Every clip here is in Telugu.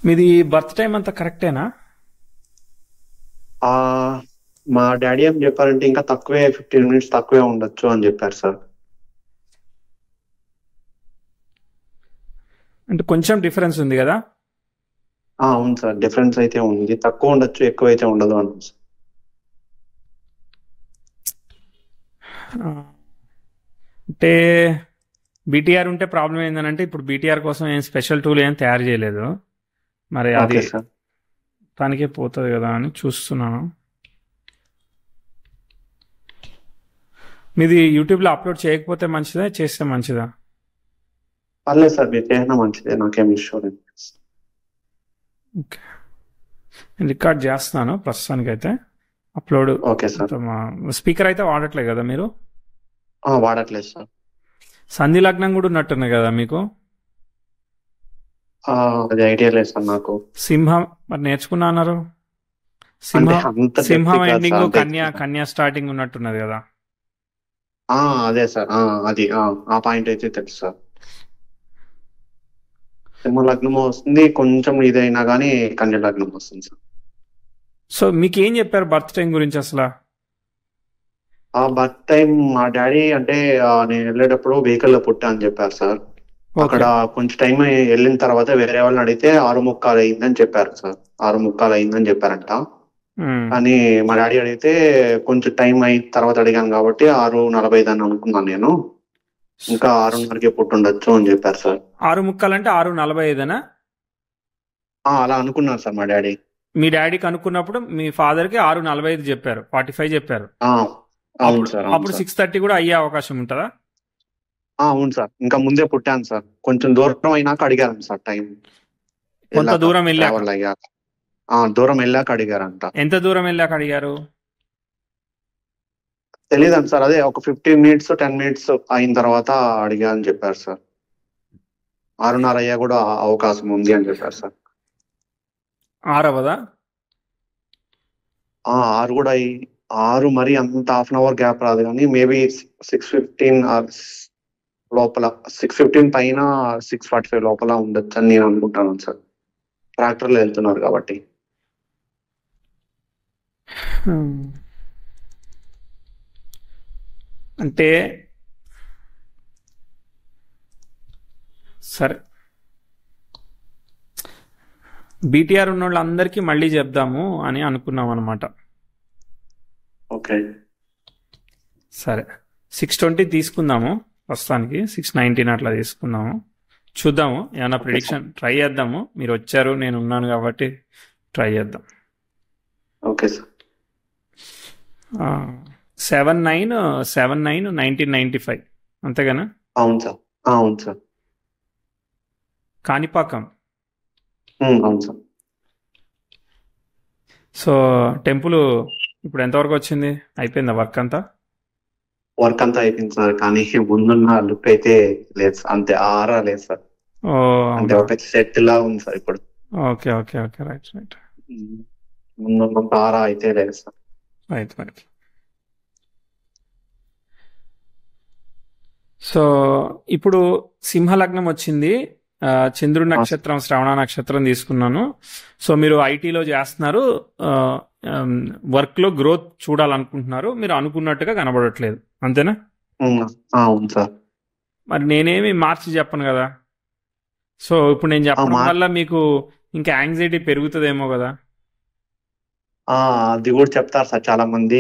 మీది బర్త్ టైం అంతా కరెక్టేనా? ఆ మా డాడీ ఏం చెప్పారంటే ఇంకా తక్కువే 15 మినిట్స్ తక్కువే ఉండొచ్చు అని చెప్పారు సార్. అంటే కొంచెం డిఫరెన్స్ ఉంది కదా? అవును సార్, డిఫరెన్స్ అయితే ఉంది, తక్కువ ఉండొచ్చు ఎక్కువ అయితే ఉండదు అన్నారు సార్. ఆ, అంటే బీటీఆర్ ఉంటే ప్రాబ్లం ఏంటంటే ఇప్పుడు బీటీఆర్ కోసం ఏం స్పెషల్ టూల్ ఏం తయారు చేయలేదు. మరి అది ఓకే సార్. దానికే పోతుంది కదా అని చూస్తున్నాను. మీది యూట్యూబ్లో అప్లోడ్ చేయకపోతే మంచిదా, చేస్తే మంచిదా? పర్లేదు సార్, మీరు చేసినా మంచిదే, నాకేం ఇష్యూ లేదు. ఓకే, నేను రికార్డ్ చేస్తున్నాను ప్రస్తుతానికైతే. Upload okay sir. స్పీకర్ అయితే వాడట్లేదు కదా మీరు? వాడట్లేదు సార్. సంధి లగ్నం కూడా ఉన్నట్టున్నాయి కదా మీకు? అది ఐడియా లేదు సార్ నాకు. సింహం మరి నేర్చుకున్నా అన్నారు. అంటే సింహం అంత డెప్త్ సింహం కాదు ఎండింగ్ సార్, అంత కన్యా కన్యా స్టార్టింగ్ ఉన్నట్టున్నది కదా? అదే సార్. అది ఆ పాయింట్ అయితే తెలుసు సార్. సింహ లగ్నం వస్తుంది, కొంచెం ఇదైనా కానీ కన్య లగ్నం వస్తుంది సార్. సో మీకు ఏం చెప్పారు బర్త్ టైం గురించి అసలు? ఆ బర్త్ టైం మా డాడీ అంటే నేను వెళ్ళేటప్పుడు వెహికల్ లో పుట్టా అని చెప్పారు సార్. అక్కడ ఓకే. కొంచెం టైం వెళ్ళిన తర్వాత వేరే వాళ్ళని అడిగితే 6:45 అయిందని చెప్పారు సార్. 6:45 అయిందని చెప్పారంట. మ్మ్. కానీ మా డాడీ అడిగితే కొంచెం టైం అయిన తర్వాత అడిగాను కాబట్టి 6:45 అని అనుకున్నాను నేను. ఇంకా 6:30కే పుట్టుండొచ్చు అని చెప్పారు సార్. 6:45 అంటే 6:45 అలా అనుకున్నారు సార్ మా డాడీ. మీ డాడీకి అనుకున్నప్పుడు మీ ఫాదర్కి 6:45 చెప్పారు, 45 చెప్పారు. ఆ, అవును అప్పుడు సార్, అవును అప్పుడు సార్. 6:30 కూడా అయ్యే అవకాశం ఉంటుందా? అవును సార్, ఇంకా ముందే పుట్టాను సార్. కొంచెం దూరం అయినాక అడిగారు సార్ టైం. కొంత వెళ్ళాక, దూరం వెళ్ళాక? ట్రావెల్ అయ్యాక. దూరం వెళ్ళాక అడిగారంట. ఎంత దూరం వెళ్ళాక అడిగారు? తెలియదండి సార్, అదే ఒక 15 మినిట్స్ 10 మినిట్స్ అయిన తర్వాత అడిగా అని చెప్పారు సార్. 6:30 అయ్యా కూడా అవకాశం ఉంది అని చెప్పారు సార్. 6:00 6 కూడా 6 మరి అంత హాఫ్ 1 అవర్ గ్యాప్ రాదు కానీ మేబీ 6:15 లోపల, 6:15 పైన 6:45 లోపల ఉండొచ్చు అని నేను అనుకుంటాను సార్. ట్రాక్టర్లో వెళ్తున్నారు కాబట్టి. అంటే సరే, బీటీఆర్ ఉన్న వాళ్ళందరికీ మళ్ళీ చెప్దాము అని అనుకున్నాం అనమాట. ఓకే. సరే, 6:20 తీసుకుందాము ప్రస్తుతానికి, 6:19 అట్లా తీసుకుందాము. చూద్దాము, ఏమన్నా ఓకే సార్. ప్రిడిక్షన్ ట్రై చేద్దాము. మీరు వచ్చారు, నేను ఉన్నాను కాబట్టి ట్రై చేద్దాం. Okay sir. 7/9/1995 అంతేగానా? అవును సార్. అవును సార్. కాణిపాకం. అవును సార్. సో టెంపుల్ ఇప్పుడు ఎంతవరకు వచ్చింది? అయిపోయిందా వర్క్ అంతా? వర్క్ అంతా అయిపోయింది సార్, కానీ ముందున్న లుక్ అయితే లేదు సార్, అంతే ఆరా లేదు సార్. ఓ అంటే అవునా. ఒక సెట్ లా ఉంది సార్ ఇప్పుడు. Okay okay okay, right right um, ముందున్నంత ఆరా అయితే లేదు సార్. Right right. సో ఇప్పుడు సింహలగ్నం వచ్చింది, చంద్రుడి ఆ, నక్షత్రం శ్రవణ నక్షత్రం తీసుకున్నాను. సో మీరు ఐటీలో చేస్తున్నారు, వర్క్లో గ్రోత్ చూడాలనుకుంటున్నారు, మీరు అనుకున్నట్టుగా కనబడట్లేదు, అంతేనా? ఉమ్, అవును సార్. మరి నేనేమి మార్చి చెప్పను కదా. సో ఇప్పుడు నేను చెప్పడం మా వల్ల మీకు ఇంకా యాంగ్జైటీ పెరుగుతుందేమో కదా. అది కూడా చెప్తారు సార్ చాలా మంది.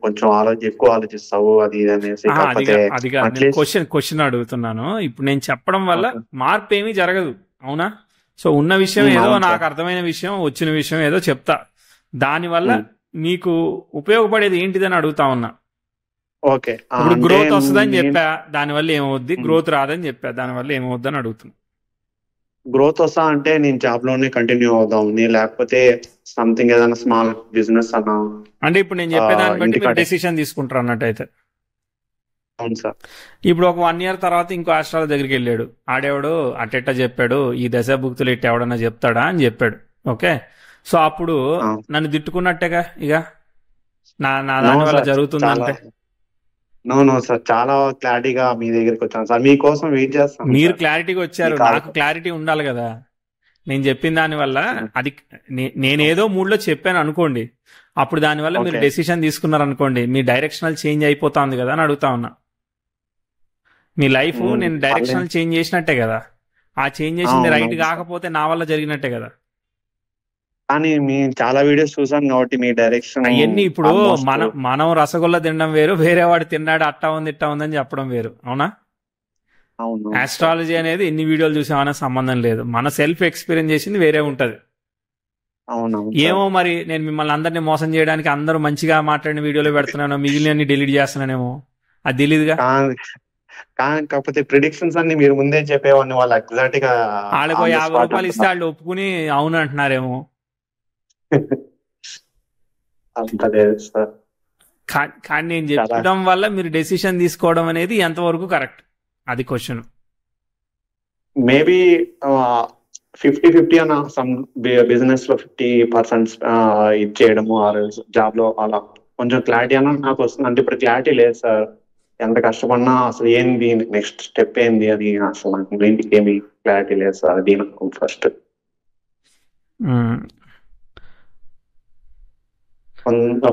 కొంచెం ఎక్కువ ఆలోచిస్తావు అది ఇది అనేసి, కాకపోతే అది కాదు, నేను అట్లీస్ట్. క్వశ్చన్ అడుగుతున్నాను. ఇప్పుడు నేను చెప్పడం వల్ల మార్పు ఏమీ జరగదు, అవునా? సో ఉన్న విషయం ఏదో, అవును నాకు సార్. అర్థమైన విషయం, వచ్చిన విషయం ఏదో చెప్తా. దానివల్ల ఉమ్, మీకు ఉపయోగపడేది ఏంటిదని అడుగుతా ఉన్నా. ఓకే. ఇప్పుడు అంటే గ్రోత్ వస్తుందని నేను చెప్పా, దానివల్ల ఏమవుద్ది? గ్రోత్ రాదని చెప్పా, దానివల్ల ఏమవుద్ది అని అడుగుతున్నా. గ్రోత్ వస్తా అంటే నేను జాబ్ లోనే కంటిన్యూ అవుదామని, లేకపోతే సంథింగ్ ఏదైనా స్మాల్ బిజినెస్ అన్నా అంటే ఇప్పుడు నేను చెప్పేదాన్ని బట్టి మీరు ఇంటికాడే. డెసిషన్ తీసుకుంటారు అన్నట్టయితే. అవును సార్. ఇప్పుడు ఒక 1 year తర్వాత ఇంకో ఆస్ట్రాల దగ్గరికి వెళ్ళాడు, ఆడేవాడు అట్టెట్ట చెప్పాడు, ఈ దశ భుక్తులు ఎట్టి ఎవడన్నా చెప్తాడా అని చెప్పాడు. ఓకే, సో అప్పుడు నన్ను తిట్టుకున్నట్టేగా ఇక, నా నా నో దాని వల్ల సార్, చాలా జరుగుతుందంటే. నో సార్, చాలా క్లారిటీగా మీ దగ్గరికి వచ్చాను సార్, మీకోసం వెయిట్ చేస్తాను మీరు సార్. క్లారిటీగా మీ వచ్చారు, కాల్ నాకు క్లారిటీ ఉండాలి కదా. నేను చెప్పిన దానివల్ల అది నేనేదో మూడ్లో చెప్పాను అనుకోండి, అప్పుడు దానివల్ల మీరు డెసిషన్ తీసుకున్నారు అనుకోండి, మీ డైరెక్షనల్ చేంజ్ అయిపోతుంది కదా అని అడుగుతా ఉన్నా. మీ లైఫ్ నేను డైరెక్షనల్ చేంజ్ చేసినట్టే కదా, ఆ చేంజ్ చేసింది రైట్ కాకపోతే నా వల్ల జరిగినట్టే కదా. కానీ మేము చాలా వీడియోస్ చూసాం కాబట్టి మీ డైరెక్షన్ అవన్నీ ఇప్పుడు మనం రసగుల్లా తినడం వేరు, వేరే వాడు తిన్నాడు అట్టా ఉంది ఇట్టా ఉందని చెప్పడం వేరు, అవునా? ఆస్ట్రాలజీ అనేది ఎన్ని వీడియోలు చూసామనే సంబంధం లేదు, మన సెల్ఫ్ ఎక్స్పీరియన్స్ చేసింది వేరే ఉంటది. ఏమో మరి నేను మిమ్మల్ని అందరినీ మోసం చేయడానికి అందరూ మంచిగా మాట్లాడిన వీడియోలో పెడుతున్నాను, మిగిలిన డిలీట్ చేస్తున్నానేమో, అది తెలియదుగా. కాకపోతే ప్రిడిక్షన్స్ అన్ని మీరు ముందే చెప్పేవాడిని, వాళ్ళు ఎగ్జాక్ట్ గా వాళ్ళకు 50 రూపాయలు ఇస్తే వాళ్ళు ఒప్పుకుని అవును అంటున్నారేమో. కానీ నేను చెప్పడం వల్ల మీరు డెసిషన్ తీసుకోవడం అనేది ఎంతవరకు కరెక్ట్, అది క్వశ్చన్. మేబీ 50-50 అన్న సమ్ బిజినెస్ లో 50% ఇచ్చేయడము, జాబ్ లో అలా కొంచెం క్లారిటీ అన్న నాకు వస్తుంది. అంటే ఇప్పుడు క్లారిటీ లేదు సార్, ఎంత కష్టపడినా అసలు ఏంది నెక్స్ట్ స్టెప్ ఏంది అని అసలు నాకు ఇంటికి ఏమి క్లారిటీ లేదు సార్. అది నాకు ఫస్ట్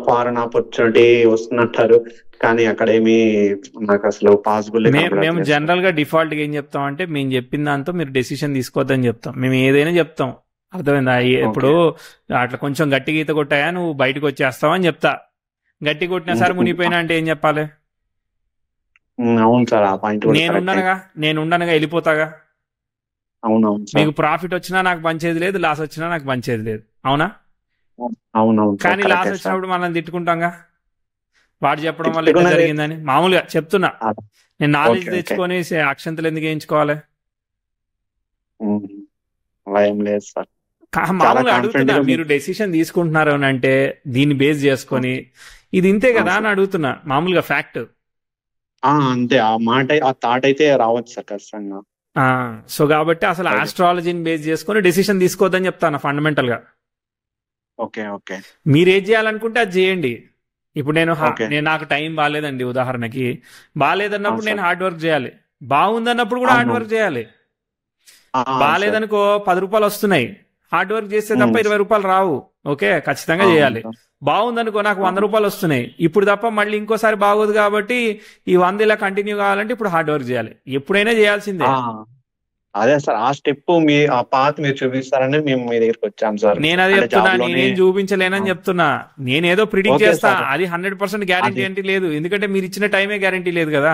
ఫారెన్ ఆపర్చునిటీ వస్తున్నట్టారు, కానీ అక్కడేమి నాకు అసలు పాసిబుల్. మేము జనరల్ గా డిఫాల్ట్ గా ఏం చెప్తాం అంటే, మేము చెప్పిన దాంతో మీరు డెసిషన్ తీసుకోవద్దని చెప్తాం. మేము ఏదైనా చెప్తాం, అర్థమైందా? ఇప్పుడు అట్లా కొంచెం గట్టిగా ఈత కొట్టాయా నువ్వు బయటకు వచ్చేస్తావు అని చెప్తా. గట్టి కొట్టినా సార్ మునిపోయినా అంటే ఏం చెప్పాలి? అవును సార్, ఆ పాయింట్ నేను ఉండనుగా వెళ్ళిపోతాగా. అవునవును, మీకు ప్రాఫిట్ వచ్చినా నాకు పంచేది లేదు, లాస్ వచ్చినా నాకు పంచేది లేదు, అవునా? అవునవును. కానీ లాస్ వచ్చినప్పుడు మనం తిట్టుకుంటాంగా, వాడు చెప్పడం వల్ల ఎట్లా జరిగిందని. మామూలుగా చెప్తున్నా, నేను నాలెడ్జ్ తెచ్చుకొని అక్షంతలు ఎందుకు వేయించుకోవాలి? మామూలుగా అడుగుతున్నా, మీరు డెసిషన్ తీసుకుంటున్నారు అని అంటే దీన్ని బేస్ చేసుకొని ఇది ఇంతే కదా అని అడుగుతున్నా, మామూలుగా ఫ్యాక్ట్ అంతే. ఆ మాట ఆ థాట్ అయితే రావచ్చు సార్ ఖచ్చితంగా. సో కాబట్టి అసలు ఆస్ట్రాలజీని బేస్ చేసుకొని డెసిషన్ తీసుకోవద్దని చెప్తాను ఫండమెంటల్ గా. ఓకే ఓకే, మీరు ఏం చేయాలనుకుంటే అది చేయండి. ఇప్పుడు నేను నాకు టైం బాగాలేదండి ఉదాహరణకి, బాగాలేదన్నప్పుడు నేను హార్డ్ వర్క్ చేయాలి, బాగుందన్నప్పుడు కూడా హార్డ్ వర్క్ చేయాలి. బాగాలేదనుకో 10 రూపాయలు వస్తున్నాయి, హార్డ్ వర్క్ చేస్తే తప్ప 20 రూపాయలు రావు. ఓకే, ఖచ్చితంగా చేయాలి. బాగుందనుకో నాకు 100 రూపాయలు వస్తున్నాయి, ఇప్పుడు తప్ప మళ్ళీ ఇంకోసారి బాగోదు కాబట్టి ఈ 100 ఇలా కంటిన్యూ కావాలంటే ఇప్పుడు హార్డ్ వర్క్ చేయాలి, ఎప్పుడైనా చేయాల్సిందే. అదే సార్, ఆ స్టెప్ ఆ పాత్ మీరు చూపిస్తారని మేము మీ దగ్గరికి వచ్చాం సార్. నేను అది చెప్తున్నా, నేనేం చూపించలేనని చెప్తున్నా. నేనేదో ప్రిడిక్ట్ చేస్తా, అది 100% గ్యారంటీ అంటే లేదు, ఎందుకంటే మీరు ఇచ్చిన టైమే గ్యారంటీ లేదు కదా.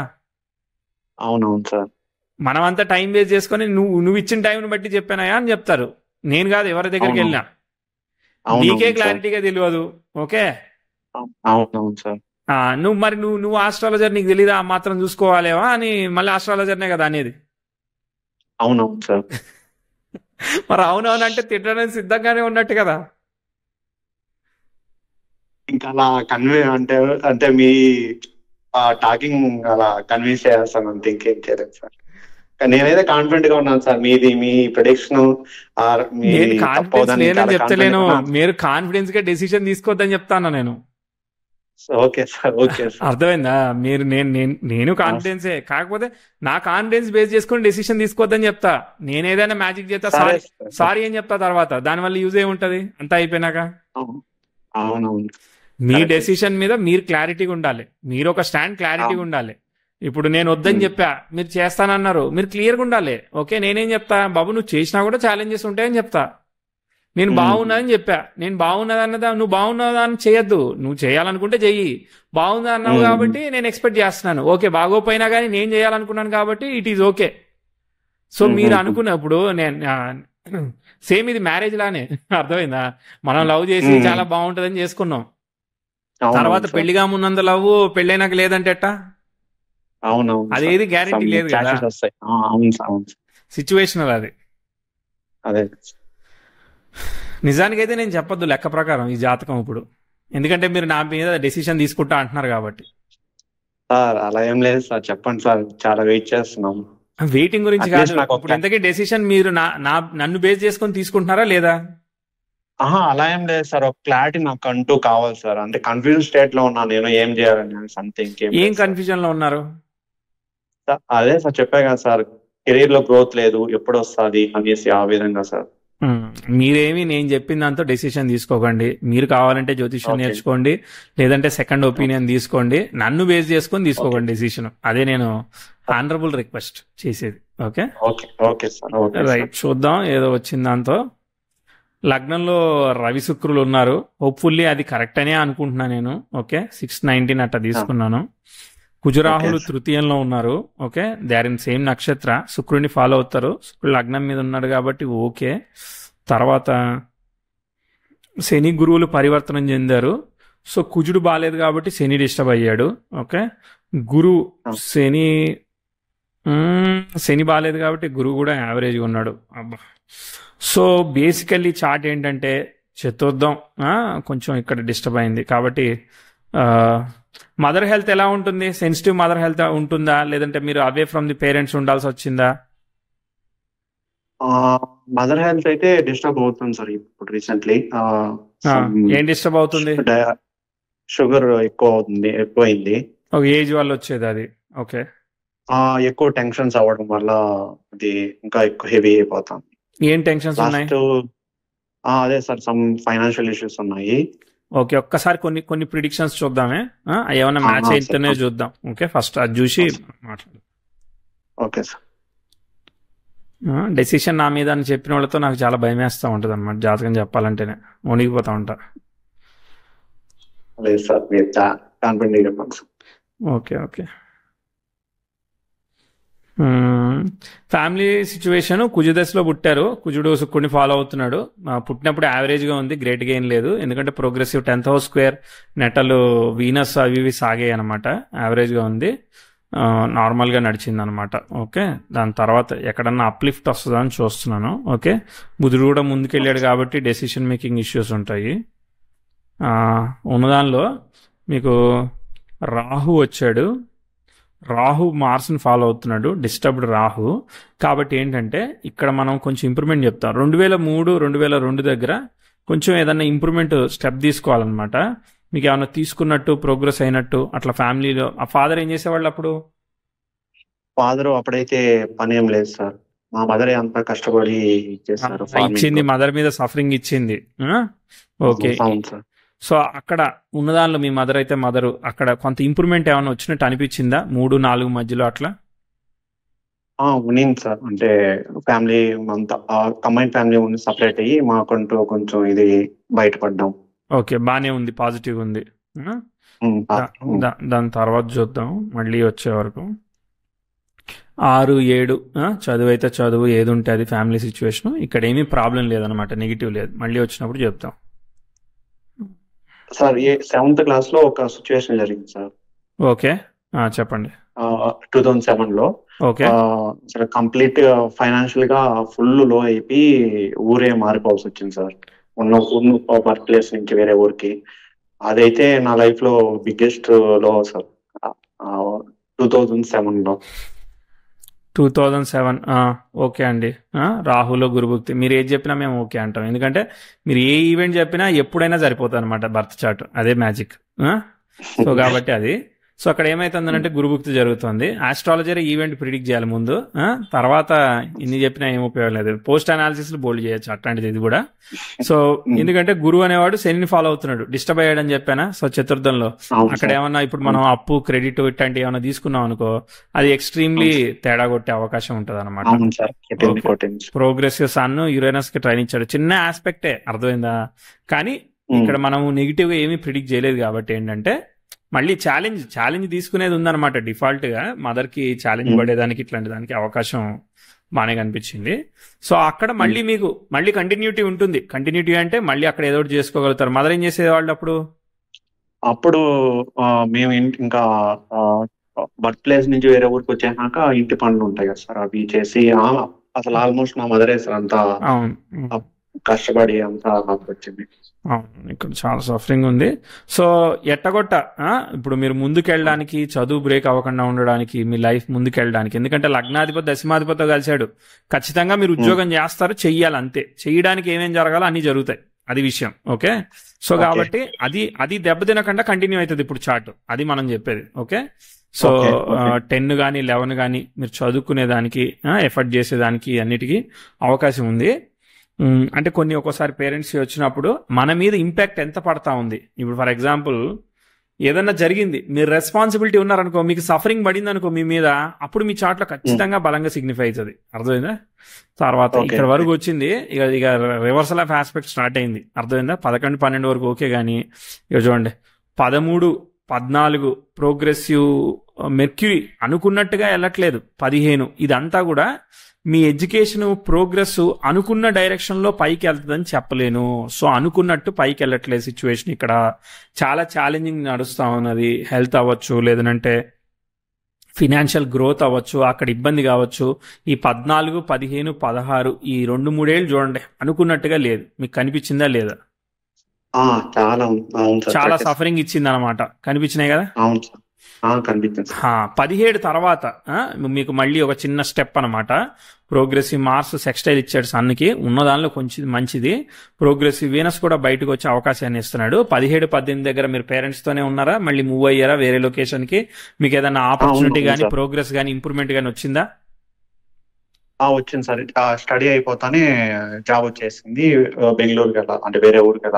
అవునవును సార్, మనం అంతా టైం వేస్ట్ చేసుకుని నువ్వు ఇచ్చిన టైంని బట్టి చెప్పానయా అని చెప్తారు. నేను కాదు ఎవరి దగ్గరికి వెళ్ళినా, నీకే క్లారిటీగా తెలియదు. ఓకే, అవునవును సార్. నువ్వు ఆస్ట్రాలజర్, నీకు తెలీదా ఆ మాత్రం చూసుకోవాలేవా అని మళ్ళీ ఆస్ట్రాలజర్నే కదా అనేది. అవునవును సార్. మరి అవునవును అంటే తిట్టడానికి సిద్ధంగానే ఉన్నట్టు కదా. ఇంకా అలా అంటే మీ టాకింగ్ అలా కన్విన్స్ చేస్తాను అంతే, ఇంకేం చేయలేదు సార్. నేనైతే కాన్ఫిడెంట్ గా ఉన్నాను సార్. మీ ప్రొడిక్షన్ చెప్తలేను, మీరు కాన్ఫిడెన్స్ గా డెసిషన్ తీసుకోవద్దని చెప్తాను నేను. ఓకే సార్, ఓకే సార్, అర్థమైందా? మీరు నేను కాన్ఫిడెన్సే, కాకపోతే నా కాన్ఫిడెన్స్ బేస్ చేసుకుని డెసిషన్ తీసుకోవద్దని చెప్తా. నేను ఏదైనా మ్యాజిక్ చేస్తా, సారీ అని చెప్తా, తర్వాత దానివల్ల యూజ్ ఏముంటది అంతా అయిపోయినాక. అవునవును, మీ డెసిషన్ మీద మీరు క్లారిటీగా ఉండాలి, మీరు ఒక స్టాండ్ క్లారిటీగా ఉండాలి. ఇప్పుడు నేను వద్దని చెప్పా, మీరు చేస్తానన్నారు, మీరు క్లియర్గా ఉండాలి. ఓకే, నేనేం చెప్తా, బాబు నువ్వు చేసినా కూడా ఛాలెంజెస్ ఉంటాయని చెప్తా. నేను బాగున్నదని చెప్పా, నేను బాగున్నది అన్నదా, నువ్వు బాగున్నదా అని చేయొద్దు, నువ్వు చేయాలనుకుంటే చెయ్యి. బాగుందా అన్నావు కాబట్టి నేను ఎక్స్పెక్ట్ చేస్తున్నాను. ఓకే, బాగోపోయినా కానీ నేను చేయాలనుకున్నాను కాబట్టి ఇట్ ఈజ్ ఓకే. సో మీరు అనుకున్నప్పుడు నేను సేమ్ ఇది మ్యారేజ్ లానే, అర్థమైందా? మనం లవ్ చేసి చాలా బాగుంటుందని చేసుకున్నాం, తర్వాత పెళ్లిగా ఉన్నంత లవ్ పెళ్ళైనాక లేదంటే ఎట్టా? అదేది గ్యారెంటీ లేదు కదా, సిచ్యువేషనల్ అది. అదే నిజానికైతే నేను చెప్పొద్దు లెక్క ప్రకారం ఈ జాతకం ఇప్పుడు, ఎందుకంటే మీరు నా మీద డెసిషన్ తీసుకుంటా అంటున్నారు కాబట్టి. సార్ అలా ఏం లేదు సార్, చెప్పండి సార్, చాలా వెయిట్ చేస్తున్నాం. వెయిటింగ్ గురించి కాదు, ఇప్పుడు ఎంతకీ డెసిషన్ మీరు నన్ను బేస్ చేసుకొని తీసుకుంటున్నారా లేదా? అలా ఏం లేదు సార్, ఒక క్లారిటీ నాకు అంటూ కావాలి సార్. అంటే కన్ఫ్యూజన్ స్టేట్ లో ఉన్నా నేను, ఏం చేయాలని సంథింగ్. ఏం కన్ఫ్యూజన్ లో ఉన్నారు? అదే సార్ చెప్పా కదా సార్, కెరీర్ లో గ్రోత్ లేదు, ఎప్పుడు వస్తుంది అనేసి ఆ విధంగా సార్. మీరేమి నేను చెప్పిన దాంతో డెసిషన్ తీసుకోకండి. మీరు కావాలంటే జ్యోతిష్యం ఓకే నేర్చుకోండి, లేదంటే సెకండ్ ఓకే ఒపీనియన్ తీసుకోండి. నన్ను బేస్ చేసుకొని ఓకే తీసుకోకండి డెసిషన్. అదే నేను ఆనరబుల్ రిక్వెస్ట్ చేసేది. Okay, okay okay sir. Okay sir. Right. చూద్దాం ఏదో వచ్చిన దాంతో. లగ్నంలో రవి శుక్రులు ఉన్నారు. హోప్ఫుల్లీ అది కరెక్ట్ అనే అనుకుంటున్నా నేను. ఓకే, 6/19 అట్లా తీసుకున్నాను. ఓకే కుజరాహులు తృతీయంలో ఉన్నారు. Okay, they are in same నక్షత్ర. శుక్రుడిని ఫాలో అవుతారు. శుక్రుడు లగ్నం మీద ఉన్నాడు కాబట్టి ఓకే. తర్వాత శని గురువులు పరివర్తనం చెందారు. సో కుజుడు బాగాలేదు కాబట్టి శని డిస్టర్బ్ అయ్యాడు. ఓకే, గురు శని శని బాగాలేదు కాబట్టి గురువు కూడా యావరేజ్గా ఉన్నాడు. అబ్బా. సో బేసికల్లీ చార్ట్ ఏంటంటే చతుర్థం కొంచెం ఇక్కడ డిస్టర్బ్ అయింది కాబట్టి మదర్ హెల్త్ ఎలా ఉంటుంది? సెన్సిటివ్ మదర్ హెల్త్ ఉంటుందా, లేదంటే మీరు అవే ఫ్రమ్ ది పేరెంట్స్ ఉండాల్సి వచ్చిందా? మదర్ హెల్త్ అయితే డిస్టర్బ్ అవుతుంది సార్. ఇప్పుడు రీసెంట్లీ ఏం డిస్టర్బ్ అవుతుంది? షుగర్ ఎక్కువైంది. ఒక ఏజ్ వల్ల వచ్చేది అది. ఓకే, ఎక్కువ టెన్షన్స్ అవ్వడం వల్ల అది ఇంకా ఎక్కువ హెవీ అయిపోతాం. ఏం టెన్షన్స్ ఉన్నాయి? అదే సార్, సమ్ ఫైనాన్షియల్ ఇష్యూస్ ఉన్నాయి. ఓకే, ఒక్కసారి కొన్ని ప్రిడిక్షన్స్ చూద్దామే. ఏమైనా మ్యాచ్ అయితేనే చూద్దాం. ఓకే, ఫస్ట్ అది చూసి మాట్లాడు. Okay sir. డెసిషన్ నా మీద అని చెప్పిన వాళ్ళతో నాకు చాలా భయం వేస్తూ ఉంటుంది అనమాట. జాతకం చెప్పాలంటేనే వణిగిపోతా ఉంటా. లేదు సార్, మీరు కాన్ఫిడెంట్ చెప్పండి sir. Okay okay. Family situation, కుజదశలో పుట్టారు. కుజుడు శుక్రుడిని ఫాలో అవుతున్నాడు. పుట్టినప్పుడు యావరేజ్గా ఉంది, గ్రేట్గా ఏం లేదు. ఎందుకంటే ప్రోగ్రెసివ్ 10th హౌస్ స్క్వేర్ నెటలు వీనస్ అవి ఇవి సాగాయి అనమాట. యావరేజ్గా ఉంది, నార్మల్గా నడిచింది అనమాట. ఓకే, దాని తర్వాత ఎక్కడన్నా అప్లిఫ్ట్ వస్తుందా అని చూస్తున్నాను. ఓకే, బుధుడు కూడా ముందుకెళ్ళాడు కాబట్టి డెసిషన్ మేకింగ్ ఇష్యూస్ ఉంటాయి. ఉన్నదానిలో మీకు రాహు వచ్చాడు. రాహు మార్స్ని ఫాలో అవుతున్నాడు, డిస్టర్బ్డ్ రాహు. కాబట్టి ఏంటంటే ఇక్కడ మనం కొంచెం ఇంప్రూవ్మెంట్ చెప్తాం. 2003, 2002 దగ్గర కొంచెం ఏదన్నా ఇంప్రూవ్మెంట్ స్టెప్ తీసుకోవాలన్నమాట. మీకు ఏమన్నా తీసుకున్నట్టు, ప్రోగ్రెస్ అయినట్టు అట్లా ఫ్యామిలీలో. ఆ ఫాదర్ ఏం చేసేవాళ్ళు అప్పుడు? ఫాదర్ అప్పుడైతే పని ఏం లేదు సార్. మా మదర్ అంతా కష్టపడి ఇచ్చేస్తారు. ఇచ్చింది మదర్ మీద సఫరింగ్ ఇచ్చింది. Okay, sir. సో అక్కడ ఉన్నదానిలో మీ మదర్ అయితే మదరు అక్కడ కొంత ఇంప్రూవ్మెంట్ ఏమైనా వచ్చినట్టు అనిపించిందా 3-4 మధ్యలో అట్లా? ఉన్నింది సార్. అంటే ఫ్యామిలీ అంతా కంబైన్ ఫ్యామిలీ ఉంది, సపరేట్ అయ్యి మాకంటూ కొంచెం ఇది బయటపడ్డాం. ఓకే, బానే ఉంది, పాజిటివ్ ఉంది. దాని తర్వాత చూద్దాం మళ్ళీ వచ్చే వరకు. 6, 7 చదువు అయితే చదువు, ఏది ఉంటే అది ఫ్యామిలీ సిచ్యువేషన్. ఇక్కడ ఏమీ ప్రాబ్లం లేదనమాట, నెగిటివ్ లేదు. మళ్ళీ వచ్చినప్పుడు చెప్తాం. సార్ 7th క్లాస్ లో ఒక సిచ్యువేషన్ జరిగింది సార్. ఓకే, చెప్పండి. 2007లో ఓకే, అసలు కంప్లీట్ ఫైనాన్షియల్ గా ఫుల్ లో అయిపోయి ఊరే మారిపోవాల్సి వచ్చింది సార్. ఉన్న వర్క్ ప్లేస్ నుంచి వేరే ఊరికి. అదైతే నా లైఫ్ లో బిగ్గెస్ట్ లో సార్. 2007లో. 2007. ఓకే అండి. రాహులో గురుభుక్తి. మీరు ఏది చెప్పినా మేము ఓకే అంటాం. ఎందుకంటే మీరు ఏ ఈవెంట్ చెప్పినా ఎప్పుడైనా సరిపోతుంది అనమాట బర్త్ చార్ట్. అదే మ్యాజిక్. సో కాబట్టి అది. సో అక్కడ ఏమైతుందంటే గురుభుక్తి జరుగుతుంది. ఆస్ట్రాలజర్ ఈవెంట్ ప్రిడిక్ట్ చేయాలి ముందు, తర్వాత ఇన్ని చెప్పినా ఏం ఉపయోగం లేదు. పోస్ట్ అనాలిసిస్ బోల్డ్ చేయొచ్చు అట్లాంటిది ఇది కూడా. సో ఎందుకంటే గురువు అనేవాడు శనిని ఫాలో అవుతున్నాడు, డిస్టర్బ్ అయ్యాడని చెప్పానా. సో చతుర్థంలో అక్కడ ఏమన్నా ఇప్పుడు మనం అప్పు, క్రెడిట్ ఇట్లాంటివి ఏమైనా తీసుకున్నాం అనుకో, అది ఎక్స్ట్రీమ్లీ తేడా కొట్టే అవకాశం ఉంటుంది అనమాట. ప్రోగ్రెసివ్ సన్ యురేనస్ కి ట్రైన్ ఇచ్చాడు, చిన్న ఆస్పెక్టే, అర్థమైందా? కానీ ఇక్కడ మనం నెగిటివ్ గా ఏమీ ప్రిడిక్ట్ చేయలేదు కాబట్టి ఏంటంటే మళ్ళీ ఛాలెంజ్ తీసుకునేది ఉందన్నమాట. డిఫాల్ట్ గా మదర్ కి ఛాలెంజ్ పడేదానికి ఇట్లాంటి దానికి అవకాశం బాగానే కనిపించింది. సో అక్కడ మళ్ళీ మీకు మళ్ళీ కంటిన్యూటీ ఉంటుంది. కంటిన్యూటీ అంటే మళ్ళీ అక్కడ ఏదో ఒకటి చేసుకోగలుగుతారు. మదర్ ఏం చేసేవాళ్ళు అప్పుడు మేము ఇంకా బర్త్ ప్లేస్ నుంచి వేరే ఊరికి వచ్చాక ఇంటి పనులు ఉంటాయి కదా సార్, అవి చేసి అసలు ఆల్మోస్ట్ మా మదరే సార్ అంతా కష్టపడి అంతా వచ్చింది. ఇక్కడ చాలా సఫరింగ్ ఉంది. సో ఎట్టగొట్ట ఇప్పుడు మీరు ముందుకెళ్ళడానికి, చదువు బ్రేక్ అవ్వకుండా ఉండడానికి, మీ లైఫ్ ముందుకెళ్ళడానికి, ఎందుకంటే లగ్నాధిపతి దశమాధిపతితో కలిశాడు. ఖచ్చితంగా మీరు ఉద్యోగం చేస్తారు, చెయ్యాలి, అంతే. చెయ్యడానికి ఏమేం జరగాలో అన్ని జరుగుతాయి, అది విషయం. ఓకే, సో కాబట్టి అది దెబ్బతినకుండా కంటిన్యూ అవుతుంది ఇప్పుడు చార్ట్. అది మనం చెప్పేది. ఓకే, సో 10 కానీ 11 కానీ మీరు చదువుకునేదానికి, ఎఫర్ట్ చేసేదానికి అన్నిటికీ అవకాశం ఉంది. అంటే కొన్ని ఒక్కోసారి పేరెంట్స్ వచ్చినప్పుడు మన మీద ఇంపాక్ట్ ఎంత పడతా ఉంది. ఇప్పుడు ఫర్ ఎగ్జాంపుల్ ఏదన్నా జరిగింది, మీరు రెస్పాన్సిబిలిటీ ఉన్నారనుకో, మీకు సఫరింగ్ పడింది అనుకో మీ మీద, అప్పుడు మీ చాట్లో ఖచ్చితంగా బలంగా సిగ్నిఫై అవుతుంది. అర్థమైందా? తర్వాత ఇక్కడ వరకు వచ్చింది, ఇక ఇక రివర్సల్ ఆఫ్ ఆస్పెక్ట్ స్టార్ట్ అయింది. అర్థమైందా? 11, 12 వరకు ఓకే, కానీ ఇక చూడండి 13, 14 ప్రోగ్రెసివ్ మెర్క్యూరీ అనుకున్నట్టుగా వెళ్ళట్లేదు. 15 ఇదంతా కూడా మీ ఎడ్యుకేషన్ ప్రోగ్రెస్ అనుకున్న డైరెక్షన్ లో పైకి వెళ్తుందని చెప్పలేను. సో అనుకున్నట్టు పైకి వెళ్ళట్లేదు సిచ్యువేషన్. ఇక్కడ చాలా ఛాలెంజింగ్ నడుస్తా ఉన్నది. హెల్త్ అవ్వచ్చు, లేదంటే ఫినాన్షియల్ గ్రోత్ అవ్వచ్చు, అక్కడ ఇబ్బంది కావచ్చు. ఈ 14, 15, 16 ఈ 2-3 ఏళ్ళు చూడండి, అనుకున్నట్టుగా లేదు. మీకు కనిపించిందా లేదా? చాలా సఫరింగ్ ఇచ్చింది అనమాట. కనిపించినాయి కదా? 17 తర్వాత మీకు మళ్ళీ ఒక చిన్న స్టెప్ అనమాట. ప్రోగ్రెసివ్ మార్స్ సెక్స్టైల్ ఇచ్చాడు సన్కి, ఉన్న దానిలో కొంచెం మంచిది. ప్రోగ్రెసివ్ వీనస్ కూడా బయటకు వచ్చే అవకాశాన్ని ఇస్తున్నాడు. 17, 18 దగ్గర మీరు పేరెంట్స్ తోనే ఉన్నారా? మళ్ళీ మూవ్ అయ్యారా వేరే లొకేషన్ కి? మీకు ఏదైనా ఆపర్చునిటీ కానీ, ప్రోగ్రెస్ కానీ, ఇంప్రూవ్మెంట్ కానీ వచ్చిందా? వచ్చింది సార్. స్టడీ అయిపోతానే జాబ్ వచ్చేసింది. బెంగళూరుకి అంటే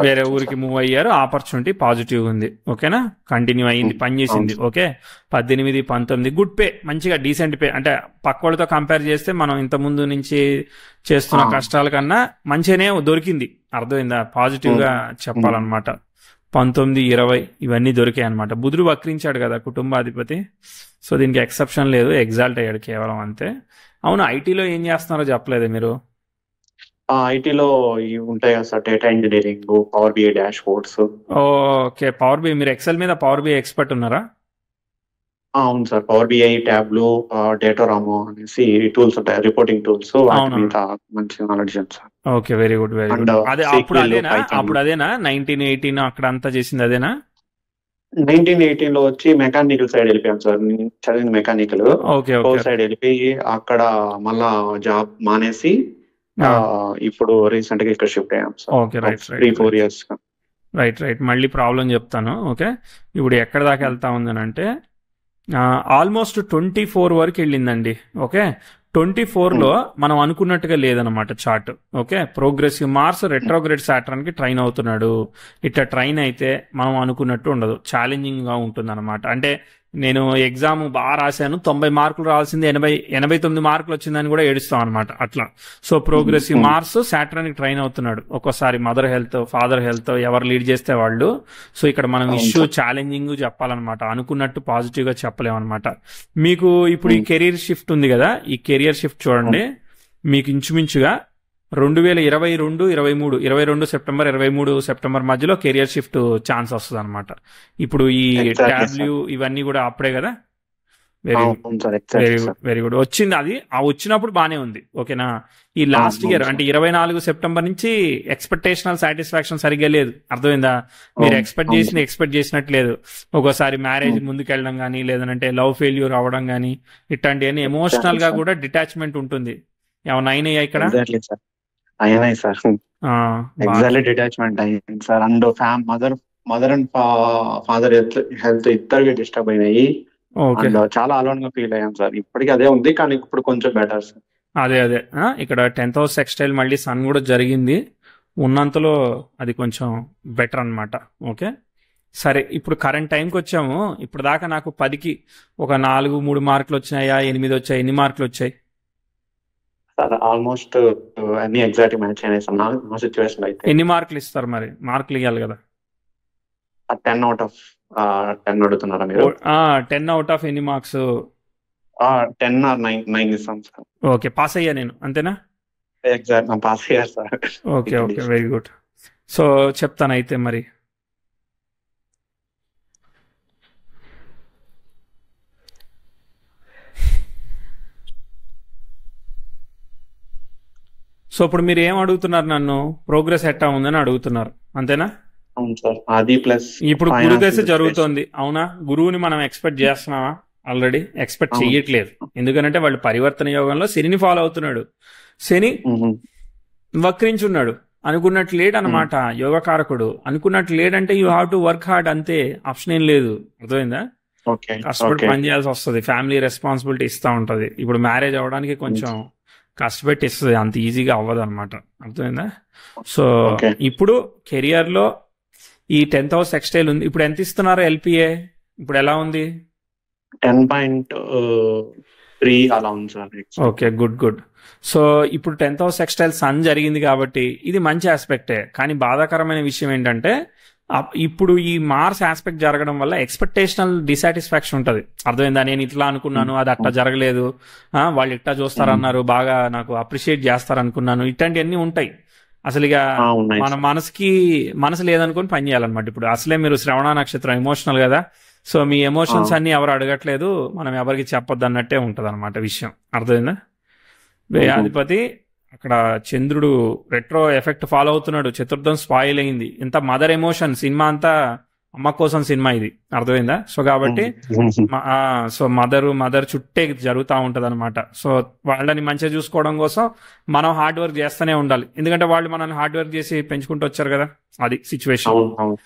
వేరే ఊరికి మూవ్ అయ్యారు. ఆపర్చునిటీ పాజిటివ్ ఉంది. ఓకేనా? కంటిన్యూ అయ్యింది, పనిచేసింది. ఓకే, 18, 19 గుడ్ పే, మంచిగా డీసెంట్ పే. అంటే పక్క వాళ్ళతో కంపేర్ చేస్తే మనం ఇంత ముందు నుంచి చేస్తున్న కష్టాల కన్నా మంచిగానే దొరికింది. అర్థమైందా? పాజిటివ్ గా చెప్పాలన్నమాట. 19, 20 ఇవన్నీ దొరికాయి అనమాట. బుధుడు వక్రించాడు కదా కుటుంబాధిపతి, సో దీనికి ఎక్సెప్షన్ లేదు, ఎగ్జాల్ట్ అయ్యాడు కేవలం, అంతే. అవును, ఐటీలో ఏం చేస్తున్నారో చెప్పలేదు మీరు. ఐటీలో ఉంటాయి కదా sir, data engineering, power BI dashboards. Okay, power BI. మీరు ఎక్సెల్ మీద పవర్ బిఐ ఎక్స్పర్ట్ ఉన్నారా? అవును సార్, పవర్ బిఐ, టాబ్లో, డేటారామో అనేసి టూల్స్ ఉంటాయి, రిపోర్టింగ్ టూల్స్. మంచి knowledge sir. Okay, very good, very good. అదే అప్పుడు అదేనా 1918 అక్కడ అంతా చేసింది అదేనా? 1918 లో వచ్చి మెకానికల్ సైడ్ వెళ్ళిపోయాం సార్. నేను చదివిన మెకానికల్ సైడ్ వెళ్ళిపోయి అక్కడ మళ్ళా జాబ్ మానేసి ఇప్పుడు రీసెంట్ గా ఇక్కడ షిఫ్ట్ అయ్యాం సార్. 3-4 years. రైట్. మళ్ళీ ప్రాబ్లం చెప్తాను. ఓకే, ఇప్పుడు ఎక్కడ దాకా వెళ్తా ఉందనంటే ఆల్మోస్ట్ 24 వరకు వెళ్ళిందండి. ఓకే, 24లో మనం అనుకున్నట్టుగా లేదనమాట chart. Okay, progressive Mars retrograde Saturn కి ట్రైన్ అవుతున్నాడు. ఇట్లా ట్రైన్ అయితే మనం అనుకున్నట్టు ఉండదు, ఛాలెంజింగ్ గా ఉంటుంది అనమాట. అంటే నేను ఎగ్జామ్ బాగా రాశాను, 90 మార్కులు రావాల్సింది 89 మార్కులు వచ్చిందని కూడా ఏడుస్తాం అనమాట అట్లా. సో ప్రోగ్రెసివ్ మార్స్ సాటర్న్ కి ట్రైన్ అవుతున్నాడు. ఒక్కోసారి మదర్ హెల్త్, ఫాదర్ హెల్త్ ఎవరు లీడ్ చేస్తే వాళ్ళు. సో ఇక్కడ మనం ఇష్యూ ఛాలెంజింగ్ చెప్పాలన్నమాట, అనుకున్నట్టు పాజిటివ్ గా చెప్పలేమన్నమాట. మీకు ఇప్పుడు ఈ కెరీర్ షిఫ్ట్ ఉంది కదా, ఈ కెరియర్ షిఫ్ట్ చూడండి, మీకు ఇంచుమించుగా 2022, 23, 22 సెప్టెంబర్, 23 సెప్టెంబర్ మధ్యలో కెరియర్ షిఫ్ట్ ఛాన్స్ వస్తుంది అనమాట. ఇప్పుడు ఈ టాబ్ల్యూ ఇవన్నీ కూడా అప్పుడే కదా. వెరీ గుడ్ వచ్చింది. అది వచ్చినప్పుడు బానే ఉంది. ఓకేనా? ఈ లాస్ట్ ఇయర్ అంటే 24 సెప్టెంబర్ నుంచి ఎక్స్పెక్టేషనల్ సాటిస్ఫాక్షన్ సరిగ్గా లేదు. అర్థమైందా? మీరు ఎక్స్పెక్ట్ చేసినట్లేదు. ఒక్కోసారి మ్యారేజ్ ముందుకెళ్ళడం కానీ, లేదంటే లవ్ ఫెయిల్యూర్ అవ్వడం కానీ, ఇట్లాంటివన్నీ ఎమోషనల్ గా కూడా డిటాచ్మెంట్ ఉంటుంది. ఏమన్నా అయినాయా ఇక్కడ? అయినాయి సార్, ఎగ్జాక్ట్లీ డిటాచ్మెంట్ అయ్యింది sir. And mother and father health ఇద్దరికి డిస్టర్బ్ అయినాయి. చాలా అలోన్ గా ఫీల్ అయ్యాం సార్. ఇప్పటికీ అదే ఉంది, కానీ ఇప్పుడు కొంచెం బెటర్ సార్. అదే ఇక్కడ 10th house టెక్స్టైల్ మళ్ళీ సన్ కూడా జరిగింది. ఉన్నంతలో అది కొంచెం బెటర్ అనమాట. ఓకే, సరే. ఇప్పుడు కరెంట్ టైంకి వచ్చాము. ఇప్పుడు దాకా నాకు 10కి ఒక 4-3 మార్కులు వచ్చినాయా, 8 వచ్చాయి? ఎన్ని మార్కులు వచ్చాయి సార్? ఆల్మోస్ట్ అన్ని ఎగ్జాక్ట్ మ్యాచ్ అయినాయి సార్ నా సిచ్యువేషన్ అయితే. ఎన్ని మార్కులు ఇస్తారు మరి? మార్కులు ఇవ్వాలి కదా. 10 out of 10 అడుగుతున్నారా మీరు? 10 out of ఎన్ని మార్క్స్? 10 or 9 ఇస్తాం సార్. ఓకే, పాస్ అయ్యా నేను, అంతేనా? ఎగ్జాక్ట్ పాస్ అయ్యారు sir. Okay, very good. So చెప్తాను అయితే మరి. సో ఇప్పుడు మీరు ఏం అడుగుతున్నారు? నన్ను ప్రోగ్రెస్ ఎట్టా ఉందని అడుగుతున్నారు, అంతేనా? అవును సార్. అది ప్లస్ ఇప్పుడు గురు దశ జరుగుతోంది, అవునా? గురువుని మనం ఎక్స్పెక్ట్ చేస్తున్నావా? ఆల్రెడీ ఎక్స్పెక్ట్ చెయ్యట్లేదు. ఎందుకంటే వాళ్ళు పరివర్తన యోగంలో శనిని ఫాలో అవుతున్నాడు. శని వక్రించున్నాడు. అనుకున్నట్లు లేడు అనమాట యోగకారకుడు. అనుకున్నట్లు లేడంటే you have to work hard, అంతే, ఆప్షన్ ఏం లేదు. అర్థమైందా? కష్టపడి పని చేయాల్సి వస్తుంది. ఫ్యామిలీ రెస్పాన్సిబిలిటీ ఇస్తా ఉంటది. ఇప్పుడు మ్యారేజ్ అవడానికి కొంచెం కష్టపెట్టి ఇస్తుంది, అంత ఈజీగా అవ్వదు అనమాట. అర్థమైందా? So okay. ఇప్పుడు కెరియర్లో ఈ 10th హౌస్ టెక్స్టైల్ ఉంది, ఇప్పుడు ఎంత ఇస్తున్నారు ఎల్పిఏ? ఇప్పుడు ఎలా ఉంది? 10.3 అలా ఉంది sir. Okay, good good. So ఇప్పుడు 10th హౌస్ టెక్స్టైల్ సన్ జరిగింది కాబట్టి ఇది మంచి ఆస్పెక్టే. కానీ బాధాకరమైన విషయం ఏంటంటే ఇప్పుడు ఈ మార్స్ ఆస్పెక్ట్ జరగడం వల్ల ఎక్స్పెక్టేషనల్ డిసాటిస్ఫాక్షన్ ఉంటుంది. అర్థమైందా? నేను ఇట్లా అనుకున్నాను, అది అట్లా జరగలేదు, వాళ్ళు ఇట్లా చూస్తారన్నారు, బాగా నాకు అప్రిషియేట్ చేస్తారనుకున్నాను, ఇట్లాంటివన్నీ ఉంటాయి. అసలు ఇక మన మనసు లేదనుకుని పని చేయాలన్నమాట. ఇప్పుడు అసలే మీరు శ్రవణ నక్షత్రం ఎమోషనల్ కదా, సో మీ ఎమోషన్స్ అన్ని ఎవరు అడగట్లేదు, మనం ఎవరికి చెప్పొద్దు అన్నట్టే ఉంటది అనమాట విషయం. అర్థమైందా? వ్యయాధిపతి అక్కడ చంద్రుడు రెట్రో ఎఫెక్ట్ ఫాలో అవుతున్నాడు, చతుర్థం స్పాయిల్ అయింది. ఇంత మదర్ ఎమోషన్ సినిమా అంతా అమ్మ కోసం సినిమా ఇది. అర్థమైందా? సో కాబట్టి సో మదర్ చుట్టే జరుగుతూ ఉంటది అనమాట. సో వాళ్ళని మంచిగా చూసుకోవడం కోసం మనం హార్డ్ వర్క్ చేస్తూనే ఉండాలి, ఎందుకంటే వాళ్ళు మనల్ని హార్డ్ వర్క్ చేసి పెంచుకుంటూ వచ్చారు కదా, అది సిచ్యువేషన్.